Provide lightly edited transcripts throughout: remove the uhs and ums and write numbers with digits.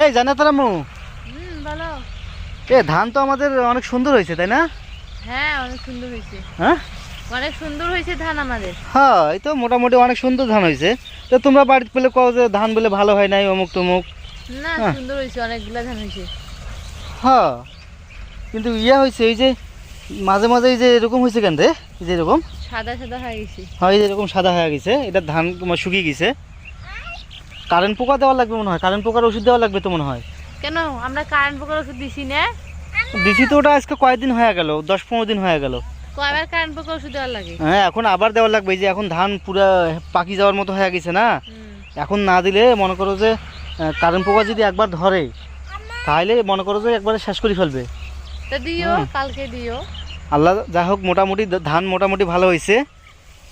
এই জান্নাতুল আম্মু, বলো। ধান তো আমাদের অনেক সুন্দর হয়েছে তাই না? হ্যাঁ অনেক সুন্দর হয়েছে। হ্যাঁ অনেক সুন্দর হয়েছে ধান আমাদের। হ্যাঁ, এই তো মোটামুটি অনেক সুন্দর ধান হয়েছে। তো তোমরা বাড়িতে পেলে কও যে ধান বলে ভালো হয় নাই অমুক তমুক। না হ্যাঁ। সুন্দর হয়েছে, অনেকগুলা ধান হয়েছে। হ্যাঁ, কিন্তু হয়েছে এই যে মাঝে মাঝে এই যে এরকম হয়েছে কেন রে? এই যে এরকম সাদা সাদা হয়ে গেছে। হয়, এই যে এরকম সাদা হয়ে গেছে, এটা ধান তোমার শুকিয়ে গেছে। কারেন্ট পোকা দেওয়া লাগবে মনে হয়, কারেন্ট পোকার ওষুধ দেওয়া লাগবে তো মনে হয়। কেন আমরা কারেন্ট পোকার ওষুধ দিছি না? দিছি তো, ওটা আজকে কয়েকদিন হয়ে গেল, 10-15 দিন হয়ে গেল। কয়বার কারেন্ট পোকার ওষুধ দেওয়ার লাগে? হ্যাঁ, এখন আবার দেওয়া লাগবে। এই যে এখন ধান পুরা পাকি যাওয়ার মতো হয়ে গেছে না, হুম। এখন না দিলে মনে করো যে কারেন্ট পোকা যদি একবার ধরে তাহলে মনে করো যে একবারে শেষ করে ফেলবে। তা দিও, কালকে দিও। আল্লাহ যা হোক, মোটামুটি ধান মোটামুটি ভালো হয়েছে।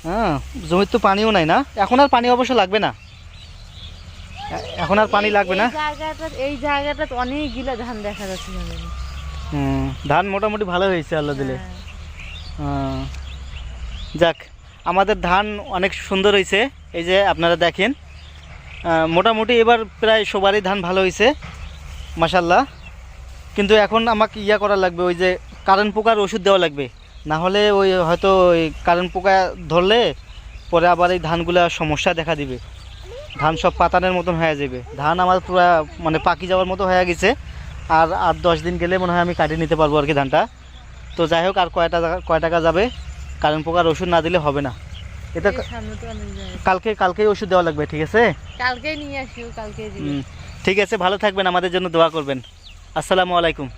হ্যাঁ, জমির তো পানিও নাই না, এখন আর পানি অবশ্য লাগবে না, এখন আর পানি লাগবে না। এই জায়গাটা অনেকগুলা ধান দেখা যাচ্ছে। ধান মোটামুটি ভালো হয়েছে আল্লাহ দিলে। হ্যাঁ। যাক, আমাদের ধান অনেক সুন্দর হয়েছে। এই যে আপনারা দেখেন, মোটামুটি এবার প্রায় সবারই ধান ভালো হয়েছে মাশাল্লাহ। কিন্তু এখন আমাকে করা লাগবে, ওই যে কারেন্ট পোকার ওষুধ দেওয়া লাগবে, না হলে ওই হয়তো ওই কারেন্ট পোকা ধরলে পরে আবার এই ধানগুলা সমস্যা দেখা দিবে, ধান সব পাতানের মতন হয়ে যাবে। ধান আমার পুরো মানে পাকি যাওয়ার মতো হয়ে গেছে, আর 8-10 দিন গেলে মনে হয় আমি কাটিয়ে নিতে পারবো আর কি ধানটা। তো যাই হোক, আর কয় টাকা যাবে, কারেন্ট পোকার ওষুধ না দিলে হবে না। এটা কালকেই ওষুধ দেওয়া লাগবে, ঠিক আছে? কালকেই নিয়ে আসিও, কালকেই দিও। ঠিক আছে, ভালো থাকবেন, আমাদের জন্য দোয়া করবেন। আসসালামু আলাইকুম।